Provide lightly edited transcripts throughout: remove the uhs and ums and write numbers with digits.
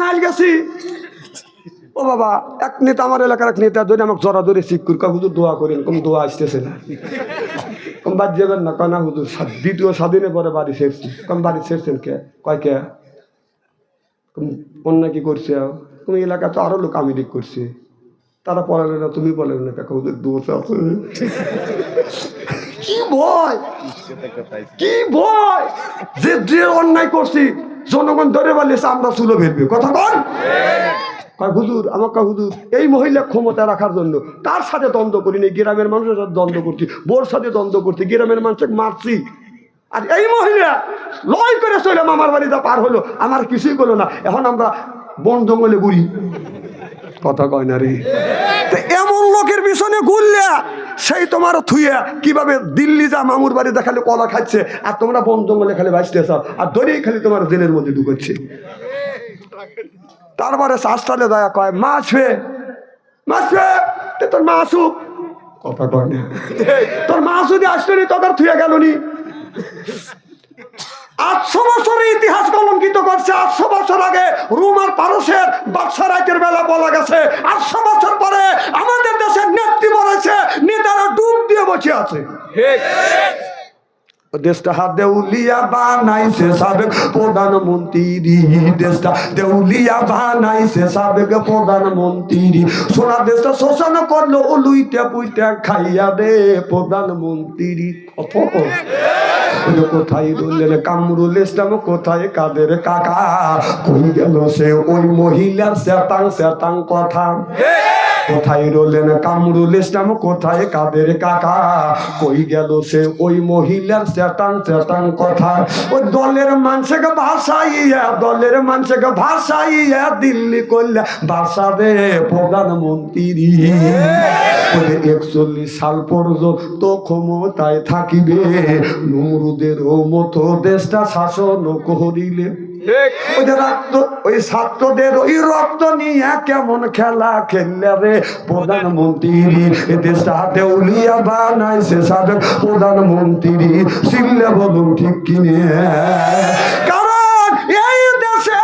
টাঙ্গাইল গেছি, ও বাবা এক নেতা, আমার এলাকার এক নেতা ধরে আমাকে জরা ধরে শিক্ষুর কা হুজুর দোয়া করেন, কম দোয়া আসতেছে না, কম বাদ যাবেন না, কয় না হুজুর দ্বিতীয় স্বাধীনের পরে বাড়ি ছেড়ছি। কম বাড়ি ছেড়ছেন কে? কয় কে অন্যায় কি করছে? তুমি এলাকা তো আরো লোক আমি দিক করছে, তারা পড়ালে না, তুমি বলেন না কাকা হুজুর দোষ আছে। কি ভয়, কি ভয় যে যে অন্যায় করছি জনগণ ধরে বলেছে আমরা চুলো বেরবে, কথা বল। হুজুর আমাকে হুজুর এই মহিলা ক্ষমতা রাখার জন্য তার সাথে দ্বন্দ্ব করিনি, গ্রামের মানুষের সাথে দ্বন্দ্ব করছি, বোর সাথে দ্বন্দ্ব করছি, গ্রামের মানুষকে মারছি, আর এই মহিলা লয় করে চললাম আমার বাড়িতে পার হলো, আমার কিছুই করলো না। এখন আমরা বন জঙ্গলে ঘুরি, কথা কয় না রে। এমন লোকের পিছনে ঘুরলে সেই তোমার থুইয়া কিভাবে দিল্লি যা মামুর বাড়ি দেখালে কলা খাচ্ছে, আর তোমরা বন জঙ্গলে খালি বাঁচতেছ, আর ধরেই খালি তোমার জেলের মধ্যে ঢুকাচ্ছে। তারপরে শাস্তালে দয়া কয় মা আসবে, মা আসবে, তোর মা আসুক, কথা কয় না, তোর মা যদি আসতো নি তোর থুয়ে গেল নি। 800 বছরের ইতিহাস কলঙ্কিত করছে। 800 বছর আগে রোম আর পারস্যের বাদশা রাইতের বেলা বলা গেছে, 800 বছর পরে আমাদের দেশের নেত্রী বলেছে, নেতারা ডুব দিয়ে বসে আছে। দেশটা দেউলিয়া বানাইছে সাবেক প্রধানমন্ত্রী, দেশটা দেউলিয়া বানাইছে সাবেক প্রধানমন্ত্রী, সোনা দেশটা শোষণ করলো লুইটা পুইটা খাইয়া দে প্রধানমন্ত্রী। কোথায় রইলেন কামরুল ইসলাম, কোথায় কাদের কাকা, কই গেল সে ওই মহিলার শ্যাতাং শ্যাতাং কথা। কোথায় রইলেন কামরুল ইসলাম, কোথায় কাদের কাকা, কই গেল সে ওই মহিলার শ্যাতাং শ্যাতাং কথা। ওই দলের মানুষকে ভাষাইয়া, দলের মানুষকে ভাষাইয়া দিল্লি করলে ভাষা দে প্রধানমন্ত্রী। 41 সাল পর্যন্ত ক্ষমতায় থাকিবে, নমরুদের মতো দেশটা শাসন করিলে। ওই ছাত্রদের ওই রক্ত নিয়ে কেমন খেলা খেললে রে প্রধানমন্ত্রী, দেশটা দেউলিয়া বানাইছে সাবেক প্রধানমন্ত্রী। চিল্লে বলুন ঠিক কিনে, কারণ এই দেশে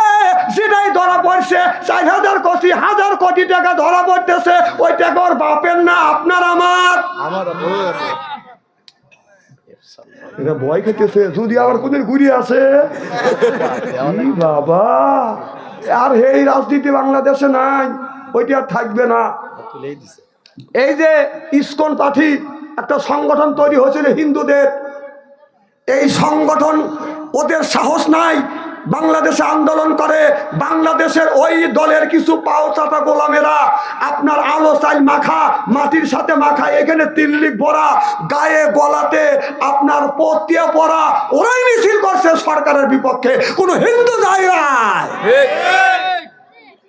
যেটাই ধরা পড়ছে 4000 কোটি টাকা ধরা পড়তেছে, ওই টাকা ওর বাপের না, আপনার আমার। এটা ভয় খেতেছে, যদি আবার কোনদিন ঘুরে আসে বাবা। আর এই রাজনীতি বাংলাদেশে নাই, ওইটা আর থাকবে না। এই যে ইসকন পার্টি একটা সংগঠন তৈরি হয়েছিল হিন্দুদের, এই সংগঠন ওদের সাহস নাই বাংলাদেশে আন্দোলন করে। বাংলাদেশের ওই দলের কিছু পাও চাটা গোলামেরা আপনার আলো চাল মাখা, মাটির সাথে মাখা, এখানে তিল্লিক ভরা, গায়ে গলাতে আপনার পতিয়া পরা, ওরাই মিছিল করছে সরকারের বিপক্ষে, কোনো হিন্দু যায় নাই।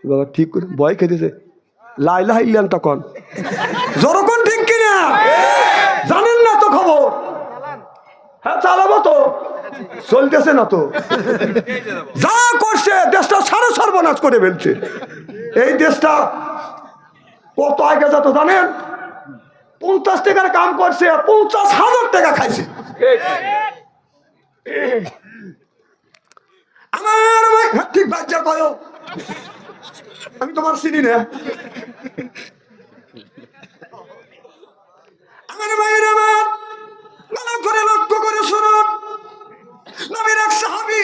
বাবা ঠিক করে ভয় খেতেছে, লাইলা ইল্লান তখন যখন ঠিক কিনা জানেন না তো খবর। হ্যাঁ চালাবো তো, চলতেছে না তো, যা করছে দেশটা সারা সর্বনাশ করে ফেলছে। এই দেশটা কত আগে যেত জানেন? 50 টাকার কাম করছে, 50,000 টাকা খাইছে। আমার ঠিক বাচ্চা কয়, আমি তোমার চিনি না। আমার ভাইয়ের আমার ভালো করে লক্ষ্য করে শুনুন, নবীর এক সাহাবী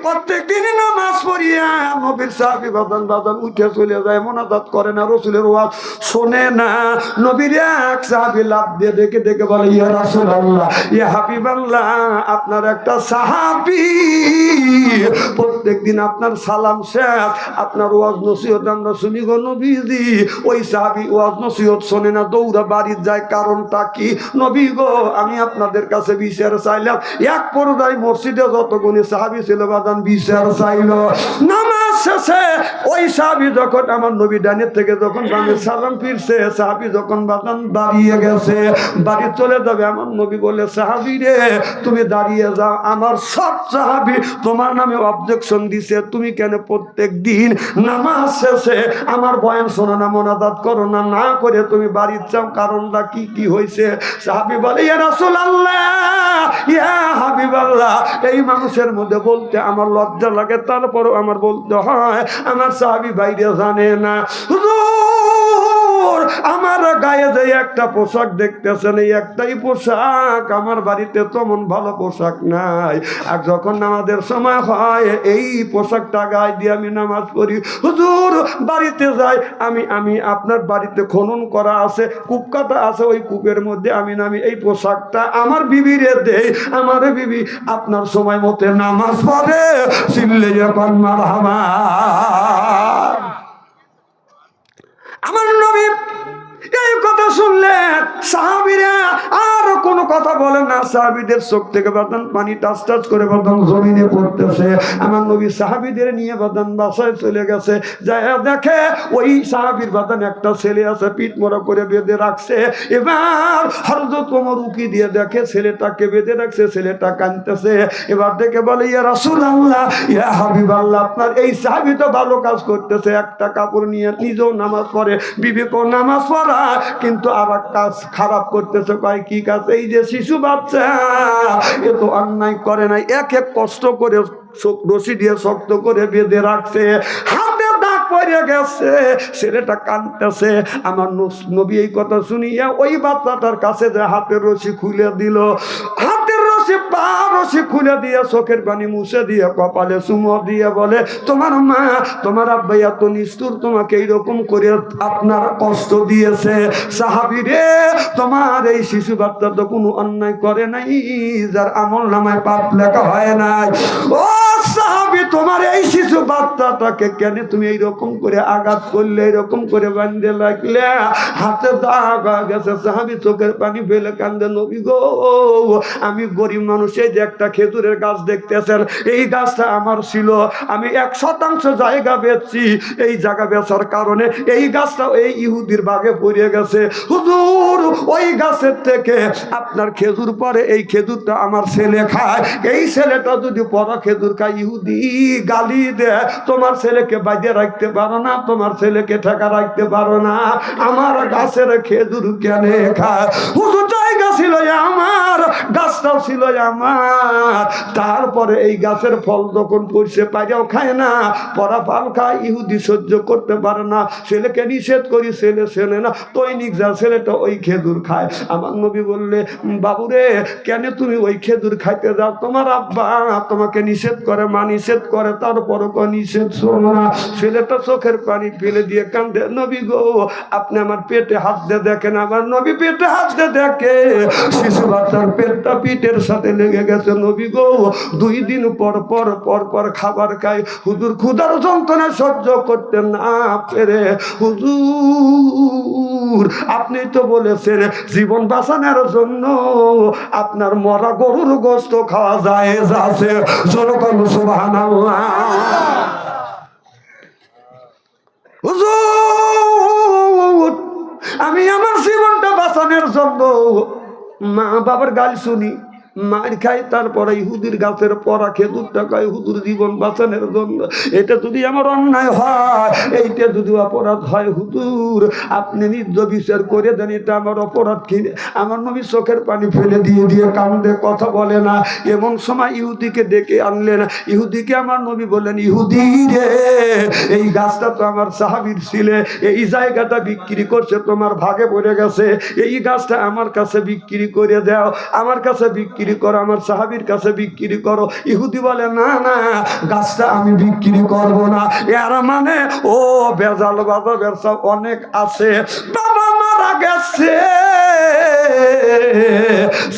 প্রত্যেক দিন নামাজ পড়িয়া, নবীর সাহাবী বাদান বাদান উঠে চলে যায়, মোনাজাত করে না, রাসূলের ওয়াজ শোনে না। নবীর এক সাহাবী লাফ দিয়ে দেখে দেখে বলে, ইয়া রাসূলুল্লাহ, ইয়া হাবিবাল্লাহ, আপনার একটা সাহাবী প্রত্যেক দিন আপনার সালাম শেষ, আপনার ওয়াজ নসিহত আমরা শুনি গো নবীজি। ওই সাহাবী ওয়াজ নসিহত শোনে না, দৌড়া বাড়ি যায়, কারণটা কি? নবী গো, আমি আপনাদের কাছে বিচার চাইলাম। এক পর্যায়ে মসজিদে যতগুলি সাহাবী ছিল বাদান বিচার চাইল। নামাজ শেষে ওই সাহাবী যখন আমার নবী ডানের থেকে যখন বামে সালাম ফিরছে, সাহাবী যখন বাদান দাঁড়িয়ে গেছে, বাড়ি চলে যাবে, আমার নবী বলে, সাহাবী রে তুমি দাঁড়িয়ে যাও, আমার সব সাহাবী তোমার নামে অবজেকশন দিছে, তুমি কেন প্রত্যেক দিন নামাজ শেষে আমার বয়ান শোনো না, মোনাজাত করো না, না করে তুমি বাড়ি যাও, কারণটা কি কি হয়েছে? সাহাবী বলে, ইয়া রাসূলুল্লাহ, ইয়া হাবিবাল্লাহ, এই মানুষের মধ্যে বলতে আমার লজ্জা লাগে, তারপরও আমার বলতে হয়। আমার সাহাবী বাইরে জানে না। আমার গায়ে যে একটা পোশাক দেখতেছেন, এই একটাই পোশাক, আমার বাড়িতে তেমন ভালো পোশাক নাই। আর যখন নামাজের সময় হয় এই পোশাকটা গায়ে দিয়ে আমি নামাজ পড়ি। হুজুর বাড়িতে যাই আমি আপনার বাড়িতে খনন করা আছে, কূপ কাটা আছে, ওই কূপের মধ্যে আমি নামি, এই পোশাকটা আমার বিবিরে দেই। আমার বিবি আপনার সময় মতে নামাজ পড়ে। চিল্লে যখন মারহাবা। আমার নবী এই কথা শুনলে সাহাবীরা আর কোনো কথা বলে না। সাহাবীদের চোখ থেকে বাদান পানি টাচ টাচ করে বাদান জমিনে পড়তেছে। আমার নবী সাহাবীদের নিয়ে বাদান বাসায় চলে গেছে। যায় দেখে ওই সাহাবীর বাদান একটা ছেলে আছে, পিঠ মোড়া করে বেঁধে রাখছে। এবার হযরত ওমর উকি দিয়ে দেখে ছেলেটাকে বেঁধে রাখছে, ছেলেটা কাঁদতেছে। এবার দেখে বলে, ইয়া রাসূলুল্লাহ, ইয়া হাবিবাল্লাহ, আপনার এই সাহাবী তো ভালো কাজ করতেছে, একটা কাপড় নিয়ে নিজেও নামাজ পড়ে, বিবিকেও নামাজ পড়া, কিন্তু আর এক কাজ খারাপ করতেছে। কয় কি কাজ? এই যে শিশু বাচ্চা, এ তো অন্যায় করে নাই, এক এক কষ্ট করে রশি দিয়ে শক্ত করে বেঁধে রাখছে, হাতে দাগ পড়ে গেছে, ছেলেটা কাঁদতেছে। আমার নবী এই কথা শুনিয়া ওই বাচ্চাটার কাছে যে হাতের রশি খুলে দিল, হাতের রশি পা রশি খুলে দিয়ে চোখের পানি মুছে দিয়ে কপালে চুমো দিয়ে বলে, তোমার মা তোমার আব্বা এত নিষ্ঠুর, তোমাকে এইরকম করে আপনার কষ্ট দিয়েছে। সাহাবী রে, তোমার এই শিশু বাচ্চা তো কোনো অন্যায় করে নাই, যার আমল নামায় পাপ লেখা হয় নাই। ও সাহাবী, তোমার এই শিশু বাচ্চাটাকে কেন তুমি এইরকম করে আঘাত করলে, এরকম করে বাঁধতে লাগলে, হাতে দাগ গেছে। সাহাবী চোখের পানি ফেলে কান্দে, নবী গো, আমি গরিব মানুষ, এই যে একটা খেজুরের গাছ দেখতেছেন, এই গাছটা আমার ছিল, আমি 1% জায়গা বেচছি, এই জায়গা বেচার কারণে এই গাছটা এই ইহুদির বাগে পড়ে গেছে। হুজুর ওই গাছের থেকে আপনার খেজুর পরে, এই খেজুরটা আমার ছেলে খায়, এই ছেলেটা যদি পরা খেজুর খায়, ইহুদি গালি দেয়, তোমার ছেলেকে বাইরে রাখতে পারো না, তোমার ছেলেকে ঠেকা রাখতে পারো না, আমার গাছের খেজুর কেন খায়? হুজুর জায়গা ছিল আমার, গাছটাও ছিল আমার, তারপরে এই গাছের ফল যখন পড়ছে পাইয়াও খায় না, পরা ফল খায়, ইহুদি সহ্য করতে পারে না, ছেলেকে নিষেধ করি, ছেলে ছেলে না দৈনিক যা ছেলেটা ওই খেজুর খায়। আমার নবী বললে, বাবুরে কেন তুমি ওই খেজুর খাইতে যাও? তোমার আব্বা তোমাকে নিষেধ করে, মা নিষেধ করে, তারপরও নিষেধ শোনো না। ছেলেটা চোখের পানি ফেলে দিয়ে কান্দে, নবী গো আপনি আমার পেটে হাত দিয়ে দেখেন। আমার নবী পেটে হাত দিয়ে দেখে, শিশু বাচ্চার পেটটা পিঠের সাথে লেগে গেছে। নবী গো 2 দিন পর পর পর পর খাবার খায়। হুজুর ক্ষুধার যন্ত্রণা সহ্য করতে না পেরে, হুজুর আপনি তো বলেছেন জীবন বাঁচানোর জন্য আপনার মরা গরুর গোশত খাওয়া যায় আছে। জনগণ সুবহানাল্লাহ। হুজুর আমি আমার জীবনটা বাঁচানোর জন্য মা বাবার গাল শুনি, মার খাই, তারপরে ইহুদির গাছের পরা খেজুরটা খাই হুজুর জীবন বাঁচানোর জন্য। এটা যদি আমার অন্যায় হয়, এইটা যদি অপরাধ হয়, হুজুর আপনি নিজ বিচার করে দেন, এটা আমার অপরাধ কিনে। আমার নবী চোখের পানি ফেলে দিয়ে দিয়ে কান্দে, কথা বলে না। এমন সময় ইহুদিকে ডেকে আনলেন। ইহুদিকে আমার নবী বললেন, ইহুদি রে, এই গাছটা তো আমার সাহাবীর ছিলে, এই জায়গাটা বিক্রি করছে, তোমার ভাগে পড়ে গেছে, এই গাছটা আমার কাছে বিক্রি করে দাও, আমার কাছে বিক্রি করো, আমার সাহাবীর কাছে বিক্রি করো। ইহুদি বলে, না না, গাছটা আমি বিক্রি করব না। এর মানে ও বেজাল বাবা ব্যবসা অনেক আছে, বাবা মারা গেছে,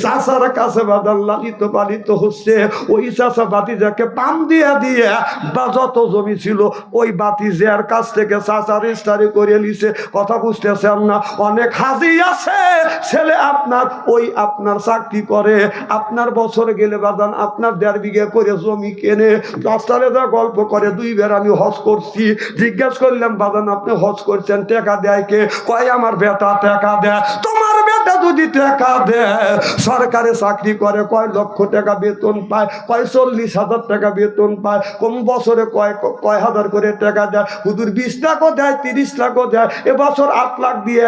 চাচার কাছে বাদাল লালিত পালিত হচ্ছে, ওই চাচা বাতিজাকে পাম দিয়া দিয়ে বা যত জমি ছিল ওই বাতিজার কাছ থেকে চাচা রেজিস্ট্রি করে নিছে। কথা বুঝতেছেন না? অনেক হাজি আছে, ছেলে আপনার ওই আপনার চাকরি করে, আপনার বছর গেলে বাদান আপনার 1.5 বিঘা করে জমি কেনে, রাস্তায় যা গল্প করে, 2 বার আমি হজ করছি, জিজ্ঞাসা করলাম বাদান আপনি হজ করছেন, টাকা দেয় কে? কয় আমার বেটা টাকা দেয়। তোমার বেটা একটা যদি টাকা দেয়, সরকারে চাকরি করে কয় লক্ষ টাকা বেতন পায়, কয় 40,000 টাকা বেতন পায়, কোন বছরে কয় হাজার করে টাকা দেয়, হুজুর 20 লাখও দেয়, 30 লাখও দেয়। এবছর 8 লাখ দিয়ে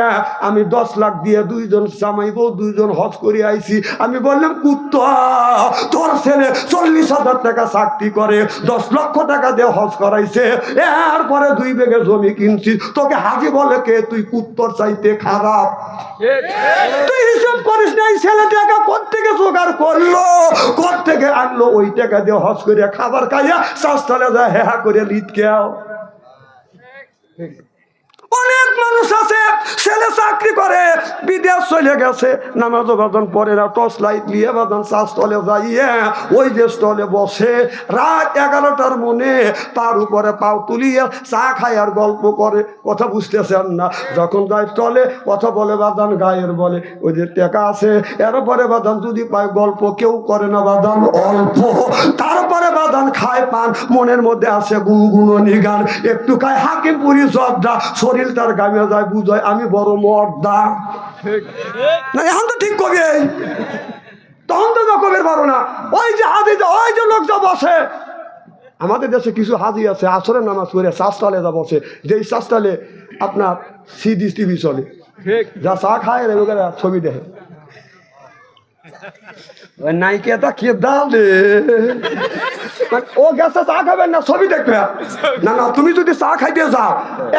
আমি 10 লাখ দিয়ে 2 জন জামাই বউ 2 জন হজ করে আইছি। আমি বললাম কুত্তা, তোর ছেলে 40,000 টাকা চাকরি করে 10 লক্ষ টাকা দিয়ে হজ করাইছে, এরপরে 2 বিঘা জমি কিনছি, তোকে হাজি বলে কে? তুই কুত্তর চাইতে খারাপ। তুই হিসাব করিস না এই ছেলে টাকা কোত্থেকে জোগাড় করলো, কোত্থেকে আনলো, ওই টাকা দিয়ে হজ করে খাবার খাইয়া চাষতলে যায় হেহা করে লিট খেয়াও। অনেক মানুষ আছে ছেলে চাকরি করে বিদেশ চলে গেছে, নামাজও বাদন পরে না, টর্চ লাইট নিয়ে বাদন চাষতলে যাইয়ে ওই যে স্টলে বসে রাত 11টার মনে তার উপরে পাও তুলিয়ে চা খায় আর গল্প করে। কথা বুঝতেছেন না? যখন যায় স্টলে কথা বলে বাদান গায়ের বলে ওই যে টেকা আছে, এরপরে বাদান যদি পায় গল্প কেউ করে না বাদান অল্প, তারপরে বাদান খায় পান, মনের মধ্যে আছে গুনগুননি গান, একটু খায় হাকিমপুরি জর্দা, শরীর তার গামে যায় বুঝায় আমি বড় মর্দা। না এখন তো ঠিক কবি, তখন তো কবির পারো না। ওই যে হাজি, ওই যে লোক যা বসে, আমাদের দেশে কিছু হাজি আছে আসরের নামাজ পড়ে চাষতলে যা বসে, যেই চাষতলে আপনার সিডি টিভি চলে, যা চা খায় ছবি দেখে, নায়িকা কে দালে ও গেছে চা খাবেন না ছবি দেখবে না। না তুমি যদি চা খাইতে যাও,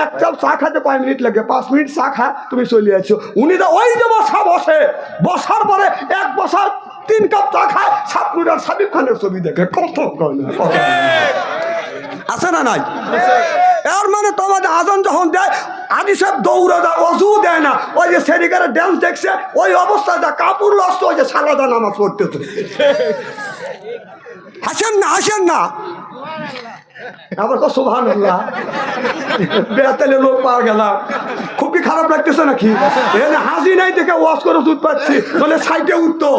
এক কাপ চা খাইতে 5 মিনিট লাগে, 5 মিনিট চা খা তুমি চলে আসছো। উনি তো ওই যে বসা বসে, বসার পরে 1 বছর 3 কাপ চা খায়, সাবনুর আর সাবিব খানের ছবি দেখে। কত আছে না নাই? এর মানে তোমাদের আজান যখন দেয় আদি সব দৌড়ে দেয়, অজু দেয় না, ওই যে সেরিকারে ড্যান্স দেখছে ওই অবস্থায় যা কাপড় লস্ত ওই যে সালাদা নামাজ পড়তেছে। হাসেন না, হাসেন না, আবার তো সুবহানাল্লাহ বেতালে লোক পাওয়া গেলাম। খুব কি খারাপ লাগতেছে নাকি? হাজি নাই দেখে ওয়াশ করে দুধ পাচ্ছি, বলে সাইডে উঠতো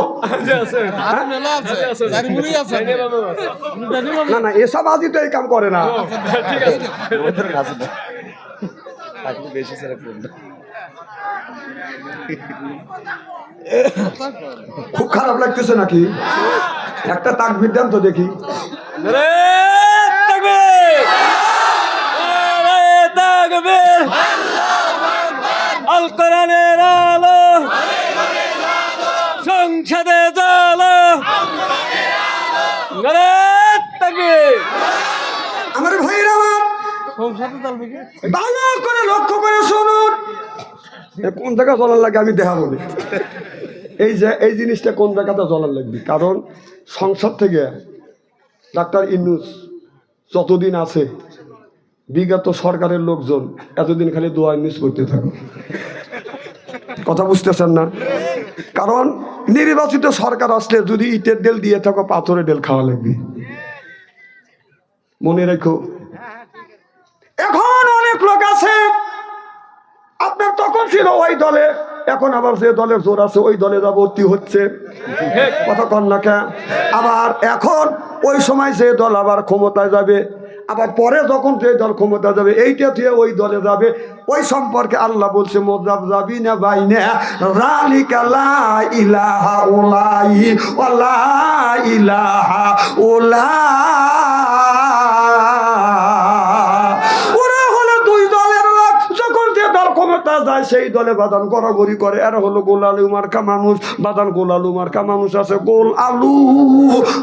না। না এসব হাজি তো এই কাম করে না। খুব খারাপ লাগতেছে নাকি? একটা তাকবীর দেন তো দেখি। আল কোরআনের আলো সংসদে জালো, আমার ভাইরা আমার ভালো করে লক্ষ্য করে শুনুন। কোন জায়গা জ্বলার লাগে আমি দেখা বলি, এই যে এই জিনিসটা কোন জায়গাতে জ্বলার লাগবে। কারণ সংসদ থেকে ডাক্তার ইউনূস যতদিন আছে, বিগত সরকারের লোকজন এতদিন খালি দোয়া ইউনূস করতে থাকে। কথা বুঝতেছেন না? কারণ নির্বাচিত সরকার আসলে যদি ইটের ডেল দিয়ে থাকো, পাথরের ডেল খাওয়া লাগবে, মনে রেখো। এখন অনেক লোক আছে আপনার তখন ছিল ওই দলে, এখন আবার যে দলের জোর আছে ওই দলে যা ভর্তি হচ্ছে। কথা কন না কেন? আবার এখন ওই সময় যে দল আবার ক্ষমতায় যাবে, আবার পরে যখন যে দল ক্ষমতা যাবে এইটা দিয়ে ওই দলে যাবে। ওই সম্পর্কে আল্লাহ বলছে মুযাবযাবিনা বাইনা যালিকা লা ইলাহা উলাই ওয়া লা ইলাহা উলা। ক্ষমতা যায় সেই দলে বাদান গড়াগড়ি করে। এরা হলো গোল আলু মার্কা মানুষ। বাদান গোল আলু মার্কা মানুষ আছে। গোল আলু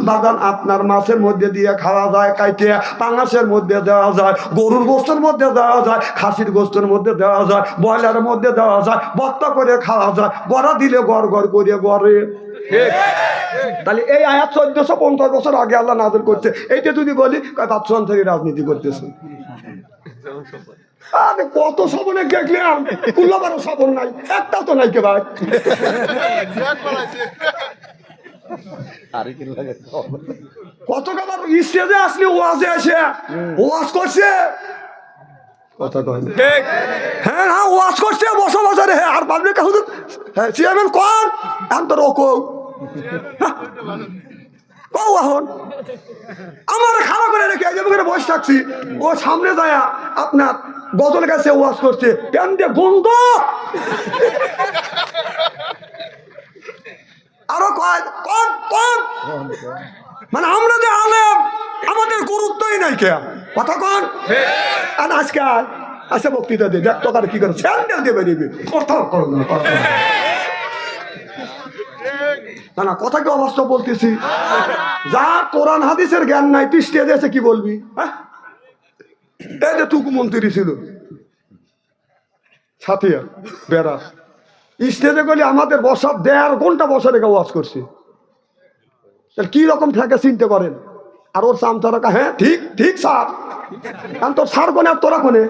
বাদান আপনার মাছের মধ্যে দিয়ে খাওয়া যায়, কাইটে পাঙাশের মধ্যে দেওয়া যায়, গরুর গোস্তের মধ্যে দেওয়া যায়, খাসির গোস্তের মধ্যে দেওয়া যায়, ব্রয়লারের মধ্যে দেওয়া যায়, ভর্তা করে খাওয়া যায়, গড়া দিলে গড় গড় করে গড়ে। তাহলে এই আয়াত 1450 বছর আগে আল্লাহ নাযিল করছে। এইটা যদি বলি পাঁচজন থেকে রাজনীতি করতেছে। আরে কত সবনে দেখলাম, কুল্লাবারও সবন নাই, একটা তো নাই কে ভাই। কত কাবার স্টেজে আসলে ওয়াজে আসে ওয়াজ করছে, কথা কয় না। হ্যাঁ হ্যাঁ ওয়াজ করছে বসো বছরে। আর ভাবলে হুজুর হ্যাঁ চেয়ারম্যান কোন এখন তো রকো এখন আমার খারাপ করে রেখে বসে থাকছি। ও সামনে যায় আপনার গজল গাছে ওয়াজ করছে, প্যান দিয়ে গন্ধ আরো কয় কোন কোন মানে আমরা যে আলেম আমাদের গুরুত্বই নাই কে কথা কোন আর আজকে আচ্ছা বক্তৃতা দিয়ে দেখ তোকার কি করে স্যান্ডেল দিয়ে বেরিয়ে কথা করো না না কথা কি অবাস্তব বলতেছি যা কোরআন হাদিসের জ্ঞান নাই তুই স্টেজে এসে কি বলবি হ্যাঁ এই যে তুকু মন্ত্রী ছিল সাথিয়া বেড়া স্টেজে গেলে আমাদের বসার 1.5 ঘন্টা বসা রেখে ওয়াজ করছি কি রকম থাকে চিনতে পারেন আর ওর চামচারা হ্যাঁ ঠিক ঠিক স্যার কারণ তোর সার কোনে আর তোরা কোনে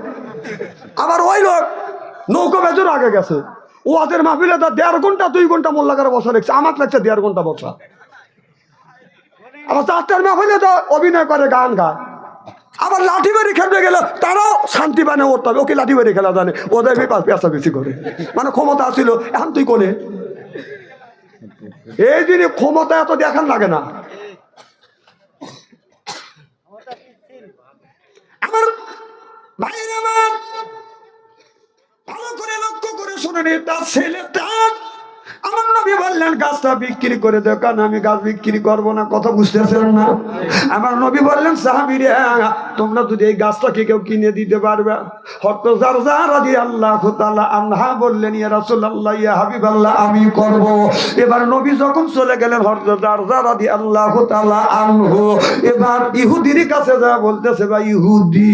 আবার ওই লোক নৌকো বেজোর আগে গেছে ওয়াজের মাহফিলে তার 1.5 ঘন্টা 2 ঘন্টা মোল্লা করে বসা রেখেছে আমার লাগছে 1.5 ঘন্টা বসা আবার 4টার মাহফিলে তো অভিনয় করে গান গায় আবার লাঠি বাড়ি খেলতে গেলে তারাও শান্তি বানে উঠতে হবে ওকে লাঠি বাড়ি খেলা জানে ওদের পেঁচা বেশি করে মানে ক্ষমতা ছিল এখন তুই কোনে এই দিনে ক্ষমতা এত দেখান লাগে না আমার ভাইয়ের আমার ভালো করে লক্ষ্য করে শুনে নি তার ছেলেটা আমার নবী বললেন গাছটা বিক্রি করে দাও কারণ আমি গাছ বিক্রি করবো না কথা বুঝতেছেন না আমার নবী বললেন সাহাবীরা তোমরা যদি এই গাছটাকে কেউ কিনে দিতে পারবে হয়তো জারজা রাদিয়াল্লাহু তাআলা আনহা বললেন ইয়া রাসূলুল্লাহ ইয়া হাবিবাল্লাহ আমি করব এবার নবী যখন চলে গেলেন হযরত জারজা রাদিয়াল্লাহু তাআলা আনহু এবার ইহুদির কাছে যা বলতেছে ভাই ইহুদি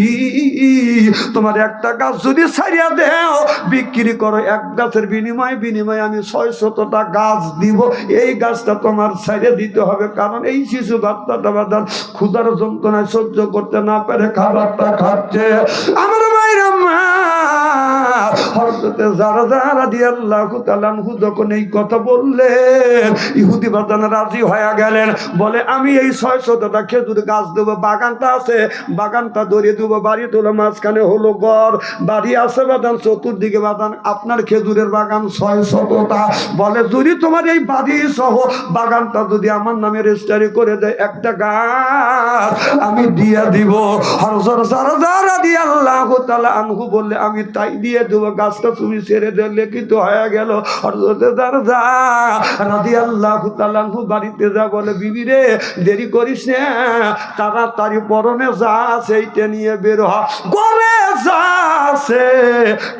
তোমার একটা গাছ যদি ছাড়িয়া দাও বিক্রি করো এক গাছের বিনিময়ে আমি 600টা গাছ দিব এই গাছটা তোমার ছাইড়ে দিতে হবে কারণ এই শিশু বাচ্চাটা বাদান ক্ষুধার যন্ত্রণায় সহ্য করতে না পারে খাবারটা খাচ্ছে আমার ভাইরা মা হযরতে জারজা রাদিয়াল্লাহু তাআলা আনহু যখন এই কথা বললেন ইহুদি বাদান রাজি হয়ে গেলেন বলে আমি এই 600টা খেজুর গাছ দেব বাগানটা আছে বাগানটা ধরিয়ে দেবো বাড়ি তোলা মাঝখানে হলো ঘর বাড়ি আছে বাদান চতুর্দিকে বাদান আপনার খেজুরের বাগান 600টা বলে যদি তোমার এই বাড়ি সহ বাগানটা যদি আমার নামে রেজিস্ট্রি করে দেয় একটা গাছ আমি দিয়ে দিব হযরত জারজা রাদিয়াল্লাহু তাআলা আনহু বললে আমি তাই দিয়ে দেবো গাছটা তুমি ছেড়ে দিয়ে লিখিত হয়ে গেল হযরত জারজা রাদিয়াল্লাহু তাআলা আনহু বাড়িতে যা বলে বিবি রে দেরি করিস না তাড়াতাড়ি পরনে যা আছে এইটা নিয়ে বের হ ঘরে যা আছে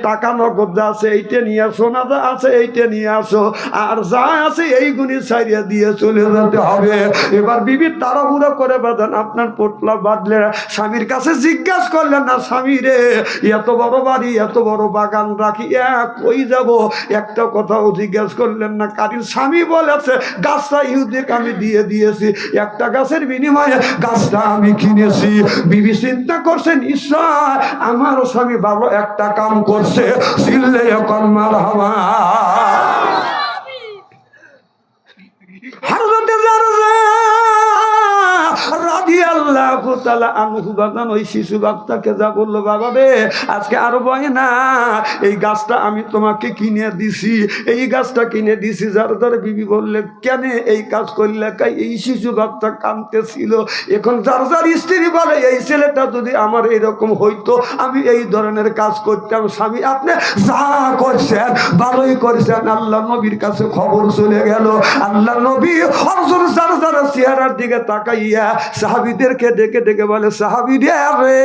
টাকা নগদ যা আছে এইটা নিয়ে সোনা যা আছে এইটা নিয়ে আসো আর যা আছে এইগুলি ছাড়িয়ে দিয়ে চলে যেতে হবে এবার বিবি তাড়াহুড়ো করে বাঁধেন আপনার পোটলা বাঁধলে স্বামীর কাছে জিজ্ঞাসা করলেন না স্বামী রে এত বড় বাড়ি এত বড় বাগান রাখি কই যাব একটা কথাও জিজ্ঞাসা করলেন না কারণ স্বামী বলেছে গাছটা ইহুদিকে আমি দিয়ে দিয়েছি একটা গাছের বিনিময়ে গাছটা আমি কিনেছি বিবি চিন্তা করছেন ঈশ্বর আমার স্বামী ভালো একটা কাম করছে চিল্লে এখন মারহাবা হযরতে জারজা রাদিয়াল্লাহু তাআলা আনহু বাগান ওই শিশু বাচ্চাকে যা বললো বাবা রে আজকে আর ভয় না এই গাছটা আমি তোমাকে কিনে দিছি এই গাছটা কিনে দিছি জারজার বিবি বললে কেন এই কাজ করলে এই শিশু বাচ্চা কাঁদতেছিল এখন জারজার স্ত্রী বলে এই ছেলেটা যদি আমার এরকম হইতো আমি এই ধরনের কাজ করতাম স্বামী আপনি যা করছেন ভালোই করছেন আল্লাহ নবীর কাছে খবর চলে গেল আল্লাহ নবী হযরত জারজার চেহারার দিকে তাকাইয়া সাহাবীদেরকে ডেকে ডেকে বলে সাহাবীরা রে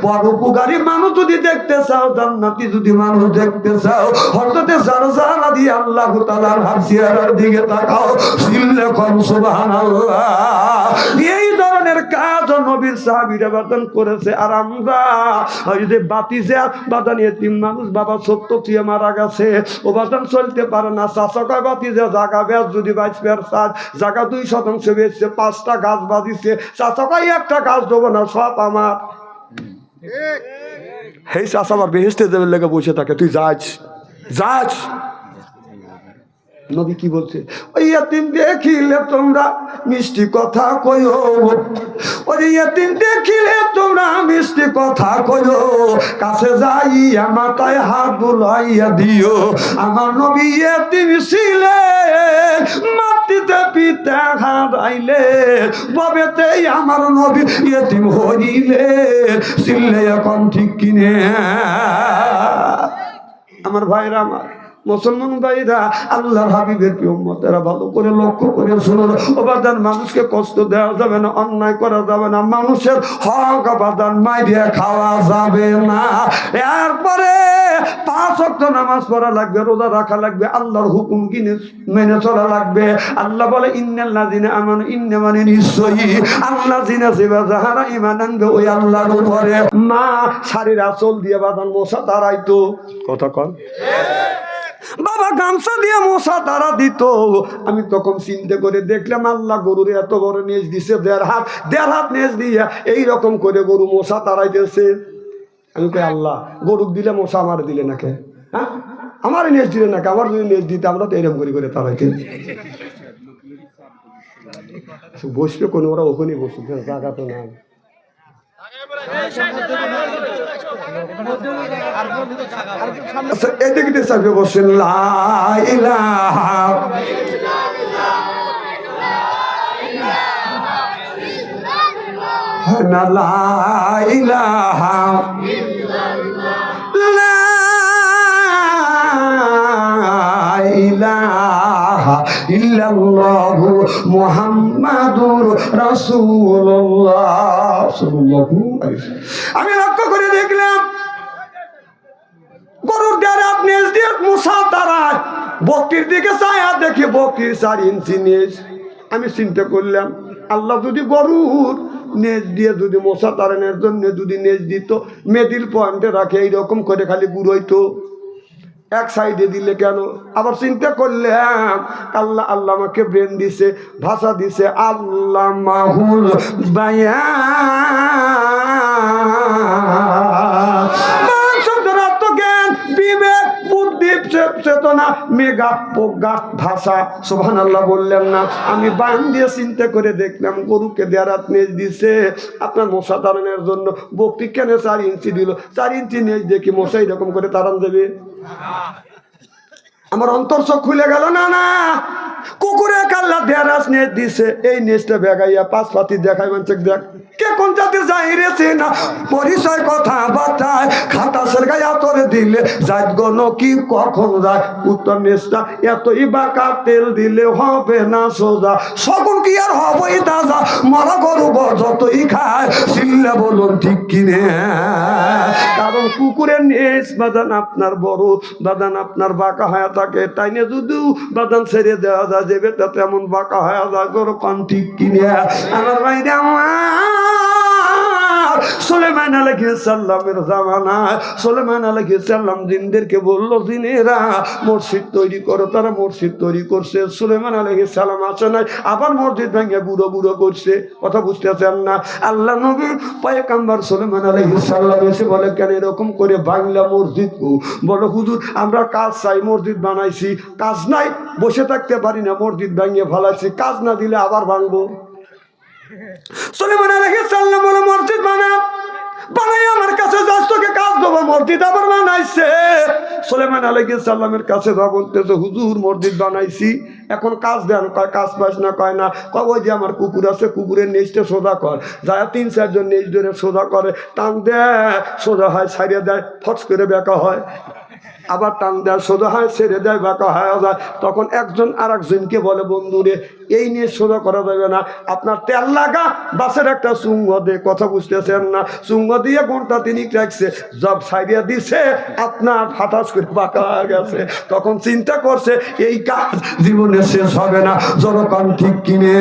পরোপকারী মানুষ যদি দেখতে চাও জান্নাতি যদি মানুষ দেখতে চাও হযরত জারজা রাদিয়াল্লাহু তাআলার চেহারার দিকে তাকাও চিল্লে কোন সুবহানাল্লাহ এই ধরনের কাজ নবীর সাহাবীরা বাদান করেছে আর আমরা ওই যে বাতিজা বাদান এতিম মানুষ বাবা সত্য দিয়ে মারা গেছে ও বাদান চলতে পারে না চাচা কয় বাতিজা জায়গা বেশ যদি 22 জায়গা 2% বেচছে 5টা গাছ বাঁধিছে চাচা কয় একটা গাছ দেবো না সব আমার এই চাচা আবার বেহেশতে দেবে লেগে বসে থাকে তুই যাচ নবী কি বলছে ওই এতিম দেখিলে তোমরা মিষ্টি কথা কইও ওই এতিম দেখিলে তোমরা মিষ্টি কথা কইও কাছে যাইয়া মাথায় হাত বুলাইয়া দিও আমার নবী এতিম ছিলেন মাটিতে পিতা হারাইলে ববেতেই আমার নবী এতিম হইলে ছিলে এখন ঠিক কিনে আমার ভাইরা আমার মুসলমান ভাইরা, আল্লাহর হাবিবের প্রিয় উম্মতেরা, ভালো করে লক্ষ্য করে শুনুন। অবাদান মানুষকে কষ্ট দেওয়া যাবে না, অন্যায় করা যাবে না, মানুষের হক অবাদান মাইরিয়া খাওয়া যাবে না। এরপরে 5 ওয়াক্ত নামাজ পড়া লাগবে, রোজা রাখা লাগবে, আল্লাহর হুকুম কিনে মেনে চলা লাগবে। আল্লাহ বলে ইন্নাল্লাযিনা আমানু, ইন্না মানে নিশ্চয়ই, আল্লাযিনা যাহারা ঈমান আনবে ওই আল্লাহর উপরে। মা শাড়ির আঁচল দিয়ে বাঁধান মশা তাড়াইতো, কথা কন। বাবা গামছা দিয়ে মশা তারা দিত। আমি তখন চিন্তা করে দেখলাম আল্লাহ গরুর এত বড় নেজ দিছে, 1.5 হাত নেজ দিয়ে এইরকম করে গরু মশা তাড়াইতেছে। আমি কই আল্লাহ, গরু দিলে মশা আমার দিলে নাকি? হ্যাঁ, আমার নেজ দিলে নাকি? আমার যদি নেজ দিতে আমরা তো এরকম করে তাড়াইতে বসবে কোন, ওরা ওখানে বসবে, জায়গা তো নাই। এদিকে চাপে বসেন, লা ইলাহা না, লা ইলাহা লা ইলাহা ইল্লাল্লাহু মুহাম্মাদুর রাসূলুল্লাহ সাল্লাল্লাহু আলাইহি ওয়াসাল্লাম। আমি লক্ষ্য করে দেখলাম গরুর ডারা নেজ দিয়ে মশা তাড়ায়। বকরির দিকে চায়া দেখি বকরির 4 ইঞ্চি নেজ। আমি চিন্তা করলাম আল্লাহ যদি গরুর নেজ দিয়ে যদি মশা তাড়ানোর জন্য যদি নেজ দিত, মিডল পয়েন্টে রাখে এইরকম করে খালি গুড়াইতো, এক সাইডে দিলে কেন? আবার চিন্তা করলাম আল্লাহ আমাকে ব্রেন দিছে, ভাষা দিছে, আল্লাহ মাহুল জ্ঞান, বিবেক, বুদ্ধি, চেতনা, মেগা প্রজ্ঞা, ভাষা। সুবহানাল্লাহ বললেন না? আমি বান দিয়ে চিন্তা করে দেখলাম গরুকে 1.5 হাত নেজ দিছে আপনার মশা তাড়ানোর জন্য। বকরি কেন 4 ইঞ্চি দিল? 4 ইঞ্চি নেজ দেখি মশা এরকম করে তাড়ান দেবে? আমার অন্তর চোখ খুলে গেল। না না, কুকুরে কাল্লা 1.5 হাত নেজ দিছে, এই নেজটা বেগাইয়া 5 পাতি দেখাই মানছে, দেখ কে কোন জাতি যাইরেছে না পরিচয় কথা বার্তায় খাতাসের গায়ে তোরে দিলে যাইত গণ কি কখন যায় উত্তর নেজটা এতই বাঁকা, তেল দিলে হবে না সোজা, সকল কি আর হবই তাজা, মরা গরু যতই খায় চিল্লা বলুন ঠিক কিনে। কারণ কুকুরের নেজ বাদান আপনার বড়, বাদান আপনার বাঁকা হয়ে থাকে, তাই না? যদিও বাদান ছেড়ে দেওয়া যায় যাবে তা তেমন বাঁকা হয়ে যায়, গরু কন ঠিক কিনে। আমার ভাইরা সুলেমান আলাইহিস সালামের জামানায় সুলেমান আলাইহিস সালাম জিনদেরকে বলল, জিনেরা মসজিদ তৈরি করো। তারা মসজিদ তৈরি করছে। সুলেমান আলাইহিস সালাম আসে নাই, আবার মসজিদ ভেঙে বুড়ো বুড়ো করছে। কথা বুঝতেছেন না? আল্লাহ নবী পয়গম্বর সুলেমান আলাইহিস সালাম এসে বলে, কেন এরকম করে বাংলা মসজিদ? বলো হুজুর আমরা কাজ চাই, মসজিদ বানাইছি, কাজ নাই, বসে থাকতে পারি না, মসজিদ ভেঙে ফেলাইছি, কাজ না দিলে আবার ভাঙবো। সুলেমান আলাইহিস সালাম বলে, মসজিদ বানাই আমার কাছে যাস, তোকে কাজ দেবো। মসজিদ আবার বানাইছে। সুলেমান আলাইহিস সালামের কাছে যা বলতেছে, হুজুর মসজিদ বানাইছি, এখন কাজ দেন। কয় কাজ পাস না? কয় না। কয় ওই যে আমার কুকুর আছে, কুকুরের নেজটা সোজা কর। যায় 3-4 জন নেজ ধরে সোজা করে, টান দেয় সোজা হয়, ছাড়িয়ে দেয় ফটস করে বেঁকা হয়, আবার টান দেয় সোজা হয়, ছেড়ে দেয় বাঁকা হয়ে যায়। তখন একজন আর একজনকে বলে, বন্ধুরে এই নিয়ে সোজা করা যাবে না, আপনার তেল লাগা বাসের একটা চুঙ্গ দে। কথা বুঝতেছেন না? চুঙ্গ দিয়ে ঘন্টা 3 রাখছে, জব সাইডিয়া দিছে, আপনার হঠাৎ করে বাঁকা হয়ে গেছে। তখন চিন্তা করছে এই কাজ জীবনে শেষ হবে না, জনগণ ঠিক কিনে।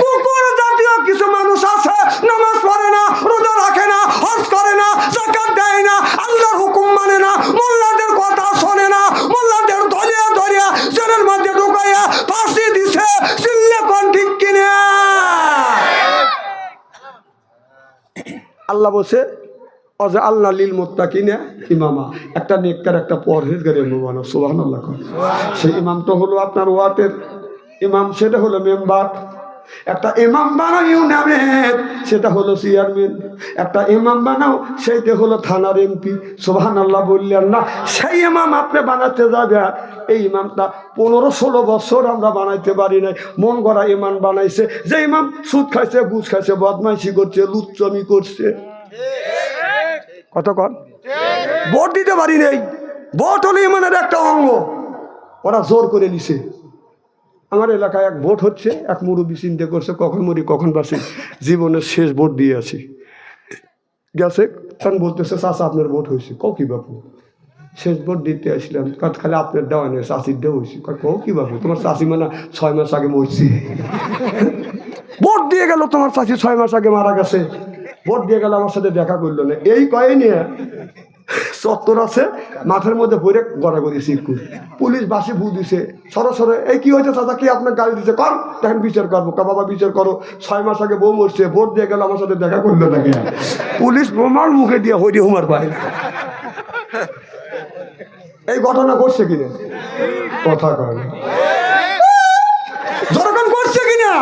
কুকুর জাতীয় কিছু মানুষ আছে, নামাজ পড়ে না, রোজা রাখে না, হজ করে না, যাকাত দেয় না, আল্লাহর হুকুম মানে না, মোল্লাদের কথা শোনে না, মোল্লাদের ধরিয়া ধরিয়া জেলের মধ্যে ঢুকাইয়া ফাঁসি দিছে। চিল্লে কোন ঠিক কিনে? আল্লাহ বলছে, অজা আল্লাহ লিল মুত্তাকিনা ইমামা, একটা নেককার একটা পরহেজগার ইমাম বানাও। সুবহানাল্লাহ। সেই ইমামটা হলো আপনার ওয়ার্ডের ইমাম, সেটা হলো মেম্বার। একটা ইমাম বানাও ইউনিয়নের, সেটা হলো চেয়ারম্যান। একটা ইমাম বানাও, সেইটা হলো থানার এমপি। সুবহানাল্লাহ বললেন না? সেই ইমাম আপনি বানাতে যাবে, এই ইমামটা 15-16 বছর আমরা বানাইতে পারি নাই। মন গড়া ইমাম বানাইছে, যে ইমাম সুদ খাইছে, ঘুষ খাইছে, বদমাইশি করছে, লুচ্চমি করছে। কত কন ভোট দিতে পারি নাই, ভোট হলো ইমানের একটা অঙ্গ, ওরা জোর করে নিছে। আমার এলাকায় এক ভোট হচ্ছে, এক মুরব্বী চিন্তা করছে কখন মরি কখন বাঁচি, জীবনের শেষ ভোট দিয়ে আছি। গেছে, তখন বলতেছে চাচা আপনার ভোট হয়েছে। কও কি বাপু? শেষ ভোট দিতে আসলাম। খালি আপনার দেওয়া নেই, চাষির দেওয়া হয়েছে। কও কি বাপু? তোমার চাষি মানে 6 মাস আগে মরছি। ভোট দিয়ে গেল, তোমার চাষি 6 মাস আগে মারা গেছে। ভোট দিয়ে গেল, আমার সাথে দেখা করলো না। এই কয়ে নিয়ে চত্বর আছে, মাঠের মধ্যে ভরে গড়াগড়ি শিখুন। পুলিশ বাসে ভু দিছে, সরো এই কি হয়েছে চাচা, কি আপনার গাড়ি দিচ্ছে? কর, তখন বিচার করবো। বাবা বিচার করো, 6 মাস আগে বউ মরছে, ভোট দিয়ে গেল, আমার সাথে দেখা করলো না। পুলিশ বোমার মুখে দিয়ে হইরি হুমার পায় না। এই ঘটনা ঘটছে কিনা? কথা কয় না। যখন ঘটছে কিনা?